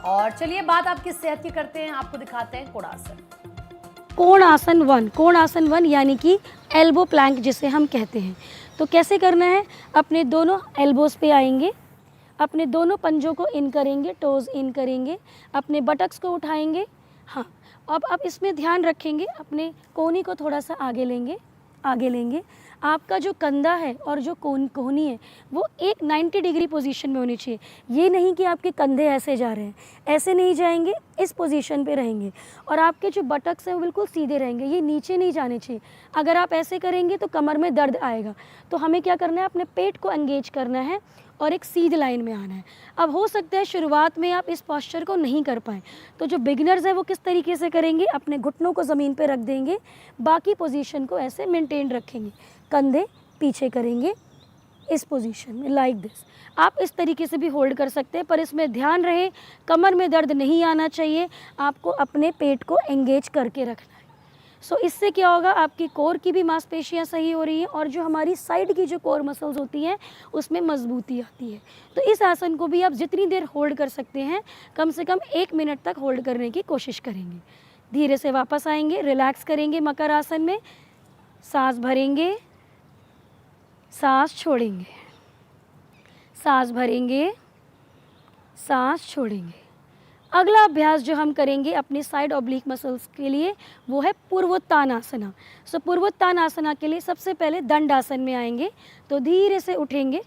और चलिए बात आपकी सेहत की करते हैं, आपको दिखाते हैं कोणासन। कोणासन 1 यानी कि एल्बो प्लैंक जिसे हम कहते हैं। तो कैसे करना है, अपने दोनों एल्बोज पे आएंगे, अपने दोनों पंजों को इन करेंगे, टोज इन करेंगे, अपने बटक्स को उठाएंगे। हाँ, अब इसमें ध्यान रखेंगे, अपने कोहनी को थोड़ा सा आगे लेंगे। आपका जो कंधा है और जो कोहनी है वो एक 90 डिग्री पोजीशन में होनी चाहिए। ये नहीं कि आपके कंधे ऐसे जा रहे हैं, ऐसे नहीं जाएंगे, इस पोजीशन पे रहेंगे। और आपके जो बटक्स हैं वो बिल्कुल सीधे रहेंगे, ये नीचे नहीं जाने चाहिए। अगर आप ऐसे करेंगे तो कमर में दर्द आएगा। तो हमें क्या करना है, अपने पेट को एंगेज करना है और एक सीधी लाइन में आना है। अब हो सकता है शुरुआत में आप इस पॉस्चर को नहीं कर पाएँ, तो जो बिगिनर्स हैं वो किस तरीके से करेंगे, अपने घुटनों को ज़मीन पे रख देंगे, बाकी पोजीशन को ऐसे मेंटेन रखेंगे, कंधे पीछे करेंगे इस पोजीशन में, लाइक दिस। आप इस तरीके से भी होल्ड कर सकते हैं, पर इसमें ध्यान रहे कमर में दर्द नहीं आना चाहिए, आपको अपने पेट को एंगेज करके रखना है। सो इससे क्या होगा, आपकी कोर की भी मांसपेशियां सही हो रही हैं और जो हमारी साइड की जो कोर मसल्स होती हैं उसमें मजबूती आती है। तो इस आसन को भी आप जितनी देर होल्ड कर सकते हैं, कम से कम 1 मिनट तक होल्ड करने की कोशिश करेंगे। धीरे से वापस आएंगे, रिलैक्स करेंगे मकर आसन में, सांस भरेंगे, सांस छोड़ेंगे, सांस भरेंगे, सांस छोड़ेंगे। अगला अभ्यास जो हम करेंगे अपनी साइड ऑब्लिक मसल्स के लिए वो है पूर्वोत्तानासना। सो पूर्वोत्तानासना के लिए सबसे पहले दंडासन में आएंगे। तो धीरे से उठेंगे,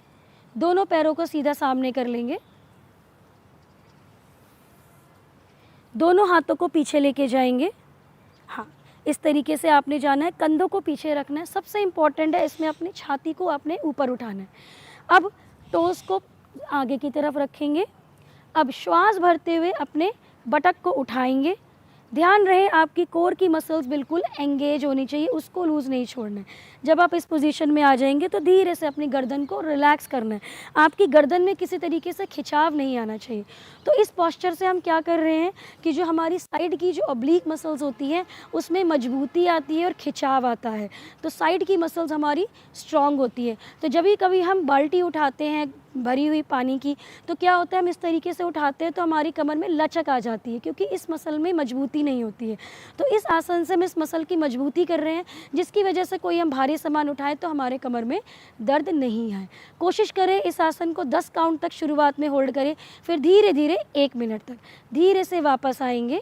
दोनों पैरों को सीधा सामने कर लेंगे, दोनों हाथों को पीछे लेके जाएंगे। हाँ, इस तरीके से आपने जाना है, कंधों को पीछे रखना है। सबसे इम्पॉर्टेंट है इसमें अपनी छाती को अपने ऊपर उठाना है। अब टोस को आगे की तरफ रखेंगे। अब श्वास भरते हुए अपने बटक को उठाएंगे। ध्यान रहे आपकी कोर की मसल्स बिल्कुल एंगेज होनी चाहिए, उसको लूज़ नहीं छोड़ना है। जब आप इस पोजीशन में आ जाएंगे तो धीरे से अपनी गर्दन को रिलैक्स करना है। आपकी गर्दन में किसी तरीके से खिंचाव नहीं आना चाहिए। तो इस पोस्चर से हम क्या कर रहे हैं कि जो हमारी साइड की जो ऑब्लिक मसल्स होती हैं उसमें मजबूती आती है और खिंचाव आता है। तो साइड की मसल्स हमारी स्ट्रॉन्ग होती है। तो जब भी कभी हम बाल्टी उठाते हैं भरी हुई पानी की, तो क्या होता है, हम इस तरीके से उठाते हैं तो हमारी कमर में लचक आ जाती है, क्योंकि इस मसल में मजबूती नहीं होती है। तो इस आसन से हम इस मसल की मजबूती कर रहे हैं, जिसकी वजह से कोई हम भारी सामान उठाएं तो हमारे कमर में दर्द नहीं आए। कोशिश करें इस आसन को 10 काउंट तक शुरुआत में होल्ड करें, फिर धीरे धीरे 1 मिनट तक। धीरे से वापस आएंगे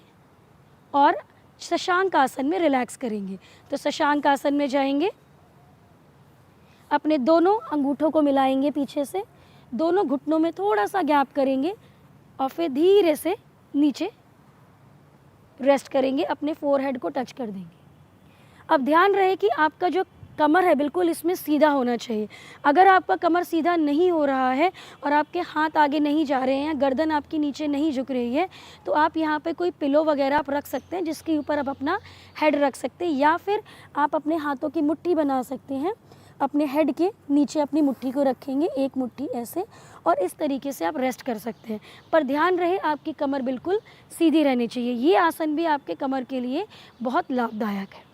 और शशांक आसन में रिलैक्स करेंगे। तो शशांक आसन में जाएंगे, अपने दोनों अंगूठों को मिलाएंगे पीछे से, दोनों घुटनों में थोड़ा सा गैप करेंगे और फिर धीरे से नीचे रेस्ट करेंगे, अपने फोरहेड को टच कर देंगे। अब ध्यान रहे कि आपका जो कमर है बिल्कुल इसमें सीधा होना चाहिए। अगर आपका कमर सीधा नहीं हो रहा है और आपके हाथ आगे नहीं जा रहे हैं, गर्दन आपकी नीचे नहीं झुक रही है, तो आप यहाँ पे कोई पिलो वगैरह आप रख सकते हैं जिसके ऊपर आप अपना हेड रख सकते हैं, या फिर आप अपने हाथों की मुट्ठी बना सकते हैं। अपने हेड के नीचे अपनी मुट्ठी को रखेंगे, एक मुट्ठी ऐसे, और इस तरीके से आप रेस्ट कर सकते हैं। पर ध्यान रहे आपकी कमर बिल्कुल सीधी रहनी चाहिए। ये आसन भी आपके कमर के लिए बहुत लाभदायक है।